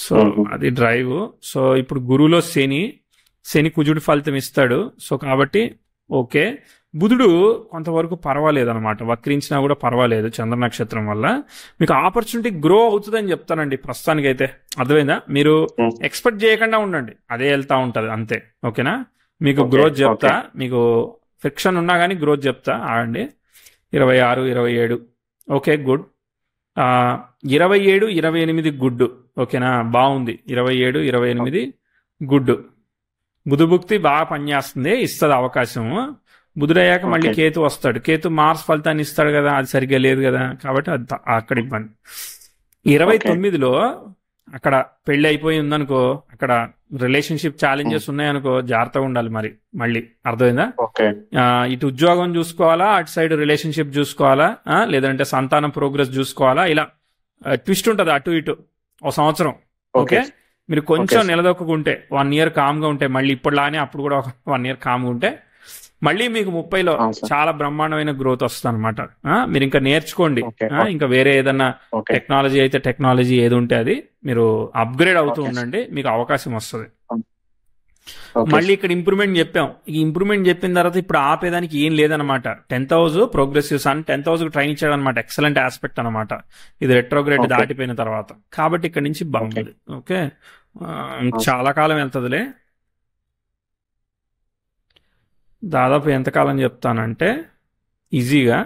సో అది డ్రైవ్. సో ఇప్పుడు గురువులో శని కుజుడు ఫలితం ఇస్తాడు. సో కాబట్టి ఓకే, బుధుడు కొంతవరకు పర్వాలేదు అనమాట, వక్రించినా కూడా పర్వాలేదు. చంద్ర నక్షత్రం వల్ల మీకు ఆపర్చునిటీ గ్రో అవుతుందని చెప్తానండి ప్రస్తుతానికైతే. అర్థమైందా? మీరు ఎక్స్పెక్ట్ చేయకుండా ఉండండి, అదే వెళ్తా ఉంటది అంతే. ఓకేనా? మీకు గ్రోత్ చెప్తా, మీకు ఫ్రిక్షన్ ఉన్నా కానీ గ్రోత్ చెప్తా. ఆగండి. 26, 27 ఓకే, గుడ్. 27, 28 గుడ్. ఓకేనా? బాగుంది. 27, 28 గుడ్. బుధభుక్తి బాగా పనిచేస్తుంది, ఇస్తుంది అవకాశం. బుధుడయ్యాక మళ్ళీ కేతు వస్తాడు. కేతు మార్స్ ఫలితాన్ని ఇస్తాడు కదా, అది సరిగ్గా లేదు కదా, కాబట్టి అది అక్కడ ఇబ్బంది. 29లో అక్కడ పెళ్లి అయిపోయి ఉందనుకో, అక్కడ రిలేషన్షిప్ ఛాలెంజెస్ ఉన్నాయనుకో, జాగ్రత్తగా ఉండాలి మరి మళ్ళీ. అర్థమైందా? ఇటు ఉద్యోగం చూసుకోవాలా, అటు సైడ్ రిలేషన్షిప్ చూసుకోవాలా, లేదంటే సంతానం ప్రోగ్రెస్ చూసుకోవాలా, ఇలా ట్విస్ట్ ఉంటుంది అటు ఇటు ఒక సంవత్సరం. ఓకే, మీరు కొంచెం నిలదొక్కుంటే 1 year కామ్గా ఉంటే, మళ్ళీ ఇప్పటిలానే అప్పుడు కూడా 1 year కామ్గా ఉంటే, మళ్ళీ మీకు 30లో చాలా బ్రహ్మాండమైన గ్రోత్ వస్తుంది అనమాట. మీరు ఇంకా నేర్చుకోండి, ఇంకా వేరే ఏదన్నా టెక్నాలజీ అయితే టెక్నాలజీ ఏది ఉంటే అది మీరు అప్గ్రేడ్ అవుతూ ఉండండి, మీకు అవకాశం వస్తుంది. మళ్ళీ ఇక్కడ ఇంప్రూవ్మెంట్ చెప్పాం. ఈ ఇంప్రూవ్మెంట్ చెప్పిన తర్వాత ఇప్పుడు ఆపేదానికి ఏం లేదనమాట. 10th house progressive sun 10th house trine ఇచ్చాడు అనమాట. ఎక్సలెంట్ ఆస్పెక్ట్ అనమాట ఇది, రెట్రోగ్రేడ్ దాటిపోయిన తర్వాత. కాబట్టి ఇక్కడ నుంచి బాగుంది. ఓకే, చాలా కాలం వెళ్తుందిలే. దాదాపు ఎంతకాలం చెప్తానంటే ఈజీగా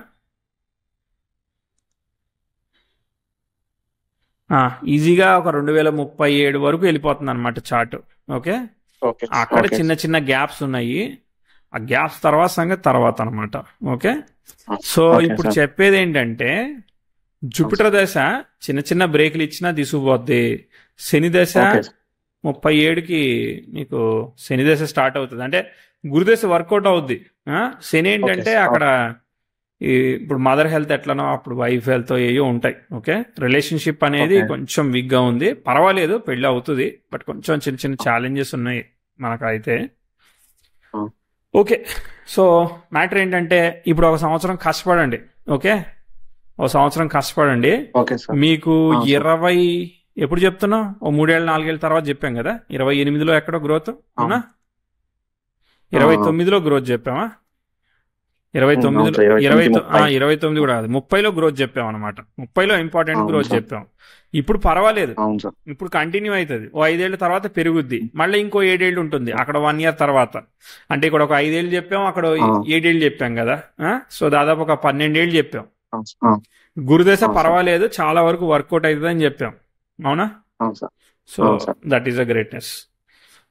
ఒక 2037 వరకు వెళ్ళిపోతుంది అనమాట చార్ట్. ఓకే, అక్కడ చిన్న చిన్న గ్యాప్స్ ఉన్నాయి, ఆ గ్యాప్స్ తర్వాత సంగతి తర్వాత అనమాట. ఓకే, సో ఇప్పుడు చెప్పేది ఏంటంటే జూపిటర్ దశ చిన్న చిన్న బ్రేకులు ఇచ్చినా తీసుకుపోద్ది. శని దశ 37కి మీకు శని దశ స్టార్ట్ అవుతుంది, అంటే గురుదశ వర్కౌట్ అవుద్ది. శని ఏంటంటే అక్కడ ఇప్పుడు మదర్ హెల్త్ ఎట్లనో అప్పుడు వైఫ్ హెల్త్ ఏయో ఉంటాయి. ఓకే, రిలేషన్షిప్ అనేది కొంచెం వీక్గా ఉంది, పర్వాలేదు పెళ్ళి అవుతుంది, బట్ కొంచెం చిన్న చిన్న ఛాలెంజెస్ ఉన్నాయి మనకైతే. ఓకే, సో మ్యాటర్ ఏంటంటే ఇప్పుడు ఒక సంవత్సరం కష్టపడండి. ఓకే, ఒక సంవత్సరం కష్టపడండి. మీకు 20 ఎప్పుడు చెప్తున్నా, ఓ 3 ఏళ్ళు 4 ఏళ్ళ తర్వాత చెప్పాం కదా. 28లో ఎక్కడో గ్రోత్ అవునా, 29లో గ్రోత్ చెప్పామా, 29 కూడా కాదు, 30లో గ్రోత్ చెప్పాం అనమాట. 30లో ఇంపార్టెంట్ గ్రోత్ చెప్పాం. ఇప్పుడు పర్వాలేదు, ఇప్పుడు కంటిన్యూ అవుతుంది. ఓ 5 ఏళ్ల తర్వాత పెరుగుద్ది, మళ్ళీ ఇంకో 7 ఏళ్ళు ఉంటుంది అక్కడ 1 year తర్వాత. అంటే ఇక్కడ ఒక 5 ఏళ్ళు చెప్పాం, అక్కడ 7 ఏళ్ళు చెప్పాం కదా. సో దాదాపు ఒక 12 ఏళ్ళు చెప్పాం. గురుదశ పర్వాలేదు, చాలా వరకు వర్కౌట్ అవుతుంది అని చెప్పాం, అవునా? So that is a greatness.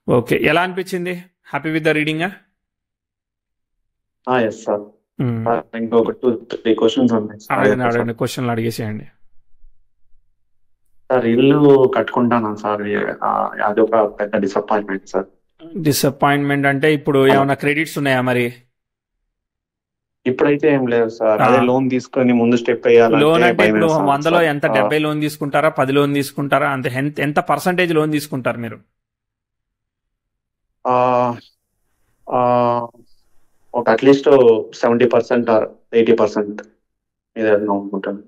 Okay, ఎలా అనిపించింది? Happy with the reading? అడగండి, క్వశ్చన్లు అడిగేసేయండి. సార్, ఇల్లు కట్టుకుంటాను సార్, అది ఒక పెద్ద డిసప్పాయింట్మెంట్ సార్. డిసప్పాయింట్మెంట్ అంటే ఇప్పుడు ఏమైనా క్రెడిట్స్ ఉన్నాయా మరి? ఇప్పుడైతే ఏం లేదు సార్, అదే లోన్ తీసుకొని ముందు స్టెప్ వేయాలి. లోన్ అంటే ఇప్పుడు 100లో ఎంత 70 లోన్ తీసుకుంటారా, 10 లోన్ తీసుకుంటారా, అంతే? ఎంత పర్సంటేజ్ లోన్ తీసుకుంటారు మీరు? ఒక అట్లీస్ట్ 70% ఆర్ 80% ఏదైనా అనుకుంటాను.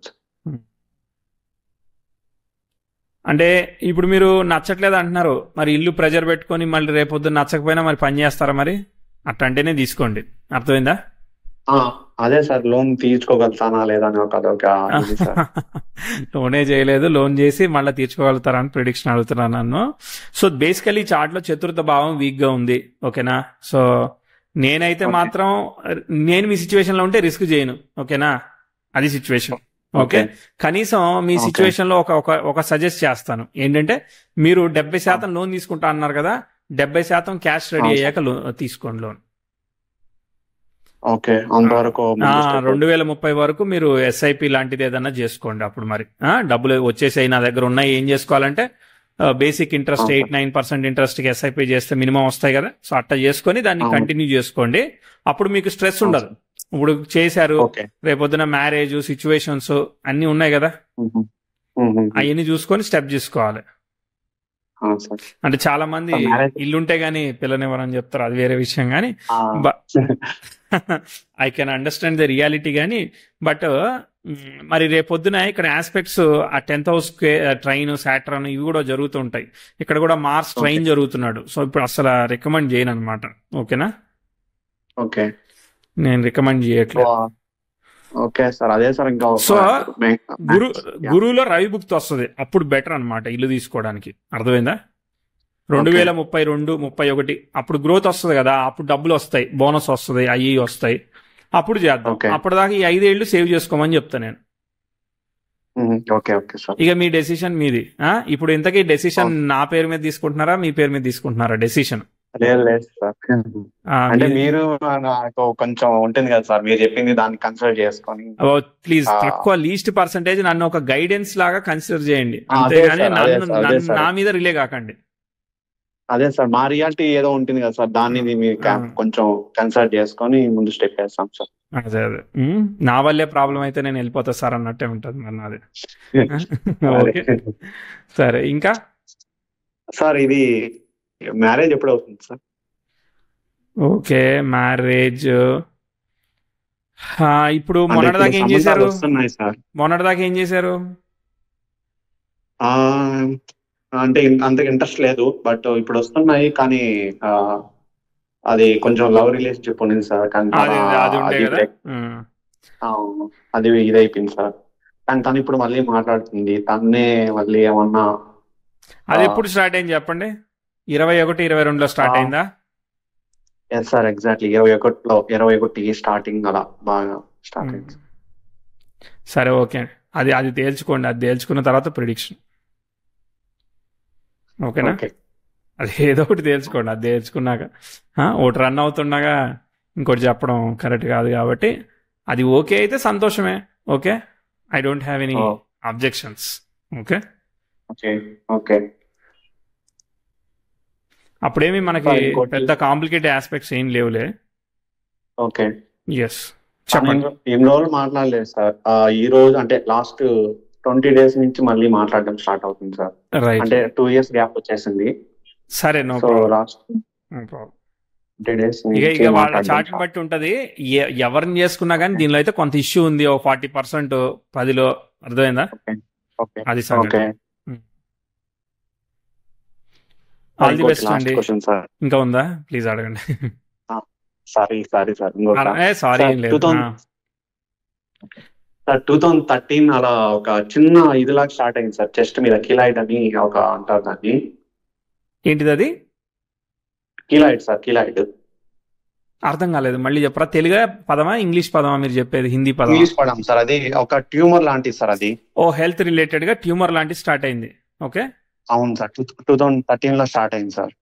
అంటే ఇప్పుడు మీరు నచ్చట్లేదు అంటున్నారు, మరి ఇల్లు ప్రెజర్ పెట్టుకొని మళ్ళీ రేపొద్దున నచ్చకపోయినా మరి పని చేస్తారా మరి? అట్లా అంటేనే తీసుకోండి, అర్థమైందా? అదే సార్ లోన్ తీర్చుకోగలుగుతానా లేదా అని అదొక ఇది సార్. లోనే చేయలేదు, లోన్ చేసి మళ్ళీ తీర్చుకోగలుగుతారా అని ప్రిడిక్షన్ అడుగుతున్నాను నన్ను. సో బేసికలీ చార్ట్ లో చతుర్థ భావం వీక్ గా ఉంది, ఓకేనా. సో నేనైతే ఓకే మాత్రం నేను మీ సిచ్యువేషన్ లో ఉంటే రిస్క్ చేయను, ఓకేనా. అది సిచ్యువేషన్, ఓకే. ఓకే కనీసం మీ ఓకే సిచ్యువేషన్ లో ఒక సజెస్ట్ చేస్తాను ఏంటంటే, మీరు 70% లోన్ తీసుకుంటా అన్నారు కదా, 70% క్యాష్ రెడీ అవును సార్. అయ్యాక తీసుకోండి లోన్. ఓకే అంతవరకు ముందు స్టెప్. 2030 వరకు మీరు ఎస్ఐపి లాంటిది ఏదన్నా చేసుకోండి. అప్పుడు మరి డబ్బులు వచ్చేసాయి నా దగ్గర ఉన్నాయి, ఏం చేసుకోవాలంటే బేసిక్ ఇంట్రెస్ట్ అవును సార్. 8-9% ఇంట్రెస్ట్ కి ఎస్ఐపి చేస్తే మినిమం వస్తాయి కదా, సో అట్లా చేసుకొని దాన్ని అవును కంటిన్యూ చేసుకోండి. అప్పుడు మీకు స్ట్రెస్ అవును ఉండదు. సార్. ఇప్పుడు చేశారు, ఓకే రేపొద్దున మ్యారేజ్ సిచ్యువేషన్స్ అన్ని ఉన్నాయి కదా, మ్మ్. మ్మ్. మ్మ్. అవన్నీ చూసుకొని స్టెప్ తీసుకోవాలి. అవును సార్. అంటే చాలా మంది సార్ మ్యారేజ్ ఇల్లుంటే గానీ పిల్లనివ్వరని చెప్తారు, అది వేరే విషయం. కానీ I can understand the reality. కానీ బట్ మరి రేపొద్దున ఇక్కడ ఆస్పెక్ట్స్ ఆ 10th హౌస్ ట్రైన్ సాటర్న్ ఇవి కూడా జరుగుతూ ఉంటాయి. ఇక్కడ కూడా మార్స్ ఓకే ట్రైన్ జరుగుతున్నాడు. సో ఇప్పుడు అసలు రికమెండ్ చేయను అనమాట, ఓకేనా. ఓకే నేను రికమెండ్ సో చేయట్లేదు. ఓకే సార్ అదే సార్ ఇంకా సో గురు యా గురువులో రవి భుక్తి వస్తుంది, అప్పుడు బెటర్ అనమాట ఇల్లు తీసుకోవడానికి. అర్థమైందా? ఓకే 2032-31 అప్పుడు గ్రోత్ వస్తుంది కదా, అప్పుడు డబ్బులు వస్తాయి, బోనస్ వస్తుంది, అయ్యి వస్తాయి, అప్పుడు చేద్దాం. ఓకే అప్పటిదాకా ఈ 5 ఏళ్ళు సేవ్ చేసుకోమని చెప్తా నేను. మ్మ్. Okay okay sir. ఇక మీ డెసిషన్ మీది. ఇప్పుడు ఇంతకీ డెసిషన్ ఓకే నా పేరు మీద తీసుకుంటున్నారా, మీ పేరు మీద తీసుకుంటున్నారా డెసిషన్? లేదు లేదు సార్. అంటే మీరు నాకు కొంచెం ఉంటుంది కదా సార్, మీరు చెప్పింది దాన్ని కన్సిడర్ చేసుకొని ప్లీజ్ ఆ, తక్కువ లీస్ట్ పర్సంటేజ్ నన్ను ఒక గైడెన్స్ లాగా కన్సిడర్ చేయండి, అదే అంతేగాని సార్ అదే నన్ను సార్ అదే నన్ను సార్ నా మీద రిలే కాకండి. అదే సార్ మా రియాలిటీ ఏదో ఉంటుంది కదా సార్, దాన్ని మీరు ఆ, కొంచెం కన్సిడర్ చేసుకొని ముందు స్టెప్ వేస్తాం సార్. అదే అదే నా వల్లే ప్రాబ్లం అయితే నేను వెళ్ళిపోతా సార్ అన్నట్టే ఉంటుంది మరి నాది. అదే ఓకే సరే. ఇంకా సార్ ఇది మ్యారేజ్ ఎప్పుడు అవుతుంది సార్? ఓకే మ్యారేజ్ ఇప్పుడు అంటే ఇప్పుడు మొన్నటిదాకా ఏం సంబంధాలు చేశారు? వస్తున్నాయి సార్. మొన్నటిదాకా ఏం చేశారు? ఆ అంటే అంత ఇంట్రెస్ట్ లేదు, బట్ ఇప్పుడు వస్తున్నాయి. కానీ ఆ, అది కొంచెం లవ్ రిలేషన్షిప్ ఉంది సార్, కానీ అది అది ఉండే అది కదా. బ్రేక్ అది ఇదైపోయింది సార్. కానీ తను ఇప్పుడు మళ్ళీ మాట్లాడుతుంది, తన్నే మళ్ళీ ఏమన్నా అది ఎప్పుడు స్టార్ట్ అయింది చెప్పండి? 21-22లో స్టార్ట్ అయిందా? ఎస్ సార్ ఎగ్జాక్ట్లీ 21 స్టార్టింగ్ అలా బాగా స్టార్ట్ ఉమ్. అయింది. సరే ఓకే, అది అది తేల్చుకోండి. అది తేల్చుకున్న తర్వాత ప్రిడిక్షన్, ఓకేనా. ఓకే అది ఏదో ఒకటి తేల్చుకోండి. అది తేల్చుకున్నాక ఒకటి రన్ అవుతుండగా ఇంకోటి చెప్పడం కరెక్ట్ కాదు. కాబట్టి అది ఓకే అయితే సంతోషమే, okay. I don't have any objections, okay. Okay okay అప్పుడేమి మనకి సార్ ఇంకోటి పెద్ద కాంప్లికేటెడ్ ఆస్పెక్ట్స్ ఏం లేవులే. ఓకే ఎస్ చెప్పండి. ఎన్ని రోజులు మాట్లాడలేదు సార్. ఈ రోజు అంటే లాస్ట్ 20 days నుంచి మళ్ళీ మాట్లాడడం స్టార్ట్ అవుతుంది సార్. రైట్, అంటే 2 years గ్యాప్ వచ్చేసింది. సరే no so problem, last no problem. 20 days ఇక నుంచి ఇక వాళ్ళ మాట్లాడడం చాట్ని బట్టి ఉంటది. ఎవరిని చేసుకున్నా కానీ దీనిలో అయితే కొంత ఇష్యూ ఉంది, ఓ 40% 10లో. అర్థమైందా? ఓకే ఓకే అది సంగతి. ఓకే ఆల్ ది ఇంకోటి బెస్ట్ లాస్ట్ అండి. Question sir. ఇంకా ఉందా? ప్లీజ్ అడగండి. సారీ సార్ ఇంకొక సారీ సార్ ఏం లేదు. 2013 అలా ఒక చిన్న ఇదిలాగా స్టార్ట్ అయింది సార్, చెస్ట్ మీద కిలాయిడ్ అని ఒక అంటారు దాన్ని. ఏంటిది అది? కిలాయిడ్ సార్, కిలాయిడ్ అర్థం కాలేదు, మళ్ళీ చెప్పరా. తెలుగు పదమా ఇంగ్లీష్ పదమా మీరు చెప్పేది? హిందీ పదమా? ఇంగ్లీష్ పదం సార్. అది ఒక ట్యూమర్ లాంటిది సార్. అది ఓ హెల్త్ రిలేటెడ్ గా ట్యూమర్ లాంటి స్టార్ట్ అయింది, ఓకే. అవును సార్ 2013 లో స్టార్ట్ అయింది సార్.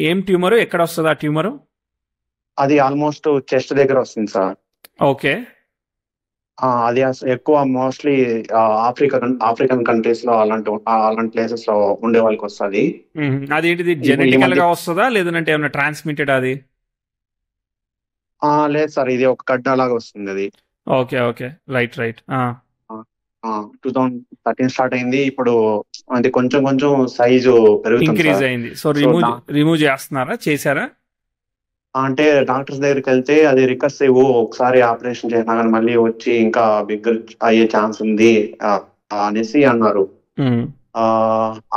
ఏం ట్యూమర్, ఎక్కడ వస్తుంది ఆ ట్యూమర్? అది ఆల్మోస్ట్ చెస్ట్ దగ్గర వస్తుంది సార్. ఓకే. అది ఎక్కువ మోస్ట్లీ ఆఫ్రికన్ కంట్రీస్ లో అలాంటి ప్లేసెస్ లో ఉండే వాళ్ళకి వస్తుంది. అదేంటిది, ఈ జెనెటికల్ మధ్య గా వస్తుందా లేదంటే ఏమైనా ట్రాన్స్మిటెడ్ అది? లేదు సార్, ఇది ఒక గడ్డ లాగా వస్తుంది అది. Okay okay right right. 2013 start అయింది. ఇప్పుడు అది కొంచెం కొంచెం సైజు పెరుగుతుంది ఇంక్రీజ్ సార్. అయింది. సో సో రిమూవ్ చేస్తున్నారా, చేశారా? అంటే డాక్టర్స్ దగ్గరికి వెళ్తే అది రికర్సివ్, ఒకసారి ఆపరేషన్ చేసినా కానీ మళ్ళీ వచ్చి ఇంకా బిగ్ అయ్యే ఛాన్స్ ఉంది అనేసి అన్నారు.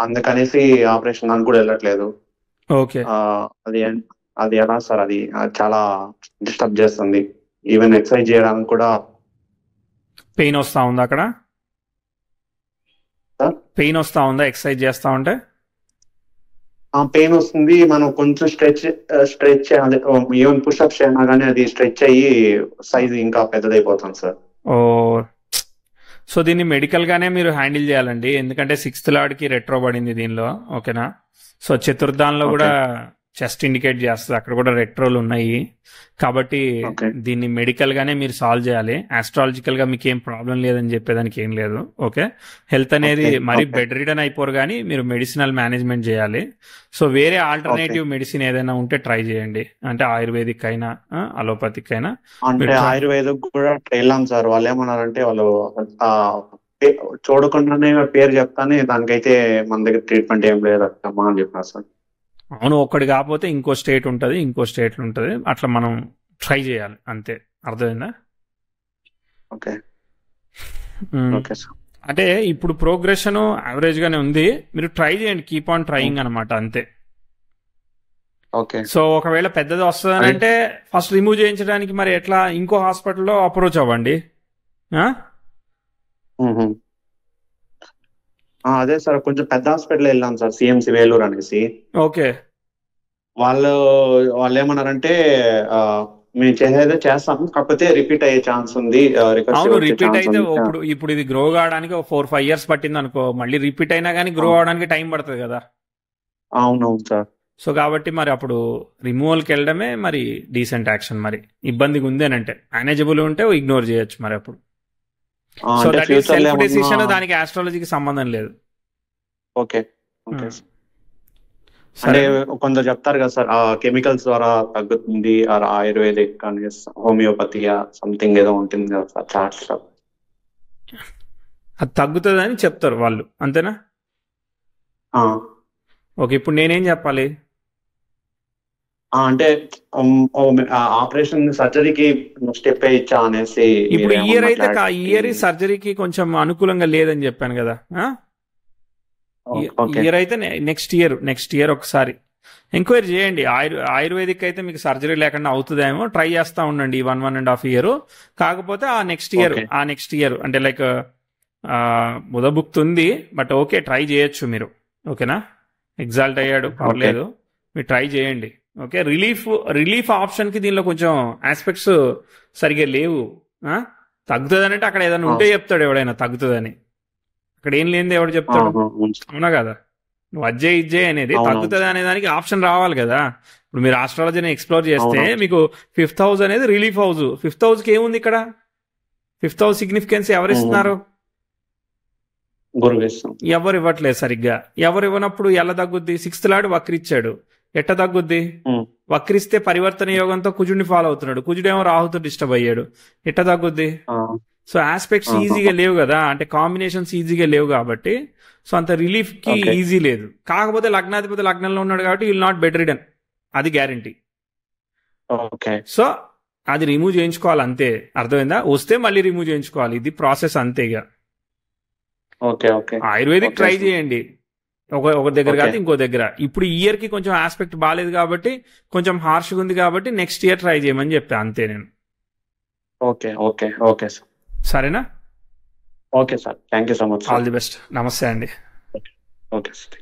అందుకనేసి ఆపరేషన్ దానికి కూడా వెళ్ళట్లేదు. ఓకే. అది అది ఎలా సార్, అది చాలా డిస్టర్బ్ చేస్తుంది. ఈవెన్ ఎక్సర్సైజ్ చేయడానికి కూడా. పెయిన్ వస్తా ఉందా అక్కడ? పెయిన్ వస్తా ఉందా ఎక్సర్సైజ్ చేస్తా ఉంటే? పెయిన్ వస్తుంది. మనం కొంచెం స్ట్రెచ్ చేయాలి. ఈవెన్ పుషప్స్ అయినా కానీ అది స్ట్రెచ్ అయ్యి సైజ్ ఇంకా పెద్దదైపోతుంది సార్. ఓ, సో దీన్ని మెడికల్ గానే మీరు హ్యాండిల్ చేయాలండి, ఎందుకంటే 6th లార్డ్కి రెట్రో పడింది దీనిలో. ఓకేనా? సో చతుర్థాంలో కూడా చెస్ట్ ఇండికేట్ చేస్తుంది, అక్కడ కూడా రెట్రోలు ఉన్నాయి. కాబట్టి దీన్ని మెడికల్ గానే మీరు సాల్వ్ చేయాలి. ఆస్ట్రాలజికల్ గా మీకు ఏం ప్రాబ్లం లేదని చెప్పేదానికి ఏం లేదు. ఓకే, హెల్త్ అనేది మరి బెడ్ రిటర్న్ అయిపోరు కానీ మీరు మెడిసినల్ మేనేజ్మెంట్ చేయాలి. సో వేరే ఆల్టర్నేటివ్ మెడిసిన్ ఏదైనా ఉంటే ట్రై చేయండి, అంటే ఆయుర్వేదిక్ అయినా అలోపతిక్ అయినా. అంటే ఆయుర్వేదిక్ కూడా వెళ్ళాం సార్. వాళ్ళు ఏమన్నారంటే వాళ్ళు చూడకుండానే పేరు చెప్తానే దానికైతే మన దగ్గర ట్రీట్మెంట్ ఏం లేదు అమ్మా అని చెప్పినారు సార్. అవును, ఒక్కటి కాకపోతే ఇంకో స్టేట్ ఉంటుంది, ఇంకో స్టేట్లు ఉంటుంది, అట్లా మనం ట్రై చేయాలి అంతే. అర్థమైందా? ఓకే. Okay sir. అంటే ఇప్పుడు ప్రోగ్రెషన్ యావరేజ్ గానే ఉంది, మీరు ట్రై చేయండి, కీప్ ఆన్ ట్రయింగ్ అనమాట అంతే. ఓకే. సో ఒకవేళ పెద్దది వస్తుందని అంటే ఫస్ట్ రిమూవ్ చేయించడానికి మరి ఎట్లా, ఇంకో హాస్పిటల్లో అప్రోచ్ అవ్వండి. అదే సార్, కొంచెం పెద్ద హాస్పిటల్ వెళ్ళాం సార్, సిఎంసి వేలూరు అనేసి. ఓకే. వాళ్ళు ఏమన్నారంటే మేము చేసేదే చేస్తాం, కాకపోతే రిపీట్ అయ్యే ఛాన్స్ ఉంది. అవును, రిపీట్ అయితే ఇప్పుడు ఇది గ్రో కావడానికి 4-5 years పట్టింది అనుకో, మళ్ళీ రిపీట్ అయినా కానీ గ్రో అవడానికి టైం పడుతుంది కదా. అవునవును సార్. సో కాబట్టి మరి అప్పుడు రిమూవల్కి వెళ్ళడమే మరి డీసెంట్ యాక్షన్. మరి ఇబ్బందిగా ఉంది అని అంటే, మేనేజబుల్ ఉంటే ఇగ్నోర్ చేయొచ్చు మరి అప్పుడు. So that is self decision, దానికి ఆస్ట్రాలజీకి సంబంధం లేదు. ఓకే. ఓకే. అంటే కొందరు చెప్తారు కదా సార్, కెమికల్స్ ద్వారా తగ్గుతుంది, ఆయుర్వేదిక్ కానీ హోమియోపతి సంథింగ్ ఏదో ఉంటుంది కదా సార్ చార్ట్స్. అది తగ్గుతుంది అని చెప్తారు వాళ్ళు, అంతేనా? ఓకే, ఇప్పుడు నేనేం చెప్పాలి అంటే ఆపరేషన్ సర్జరీకి స్టెప్ ఇచ్చా అనేసి? ఇప్పుడు ఇయర్ అయితే ఇయర్ సర్జరీకి కొంచెం అనుకూలంగా లేదని చెప్పాను కదా. ఇయర్ అయితే నెక్స్ట్ ఇయర్ ఒకసారి ఎంక్వైరీ చేయండి. ఆయుర్వేదిక్ అయితే మీకు సర్జరీ లేకుండా అవుతుందేమో, ట్రై చేస్తూ ఉండండి 1.5 year. కాకపోతే ఆ నెక్స్ట్ ఇయర్ అంటే లైక్ బుధబుక్తుంది, బట్ ఓకే ట్రై చేయొచ్చు మీరు. ఓకేనా? ఎగ్జాల్ట్ అయ్యాడు, పర్లేదు, మీరు ట్రై చేయండి. ఓకే, రిలీఫ్ ఆప్షన్కి దీనిలో కొంచెం ఆస్పెక్ట్స్ సరిగ్గా లేవు. తగ్గుతుందని అంటే అక్కడ ఏదైనా ఉంటే చెప్తాడు ఎవడైనా తగ్గుతుందని, అక్కడ ఏం లేనిది ఎవడు చెప్తాడు? అవునా కదా? నువ్వు ఇజ్జే అనేది తగ్గుతుంది అనే దానికి ఆప్షన్ రావాలి కదా. ఇప్పుడు మీరు ఆస్ట్రాలజీని ఎక్స్ప్లోర్ చేస్తే మీకు 5th house అనేది రిలీఫ్ హౌస్. 5th houseకి ఏముంది ఇక్కడ? 5th house సిగ్నిఫికెన్స్ ఎవరు ఇస్తున్నారు? ఎవరు ఇవ్వట్లేదు సరిగ్గా. ఎవరు ఇవ్వనప్పుడు ఎలా తగ్గుద్ది? 6th lord వక్రిచ్చాడు, ఎట్ట తగ్గుద్ది? వక్రిస్తే పరివర్తన యోగంతో కుజుడిని ఫాలో అవుతున్నాడు, కుజుడేమో రాహుతో డిస్టర్బ్ అయ్యాడు, ఎట్ట తగ్గుద్ది? సో ఆస్పెక్ట్స్ ఈజీగా లేవు కదా, అంటే కాంబినేషన్స్ ఈజీగా లేవు కాబట్టి సో అంత రిలీఫ్ కి ఈజీ లేదు. కాకపోతే లగ్నాధిపతి లగ్నంలో ఉన్నాడు కాబట్టి విల్ నాట్ బెడ్ రిడన్, అది గ్యారంటీ. సో అది రిమూవ్ చేయించుకోవాలి అంతే. అర్థమైందా? వస్తే మళ్ళీ రిమూవ్ చేయించుకోవాలి, ఇది ప్రాసెస్ అంతేగా. ఆయుర్వేదిక్ ట్రై చేయండి, ఒక దగ్గర కాదు ఇంకో దగ్గర. ఇప్పుడు ఇయర్ కి కొంచెం ఆస్పెక్ట్ బాగాలేదు కాబట్టి, కొంచెం హార్ష్గా ఉంది కాబట్టి నెక్స్ట్ ఇయర్ ట్రై చేయమని చెప్పా అంతే నేను. Okay sir. సరేనా? Okay sir, thank you so much. All the best. నమస్తే అండి. Okay sir.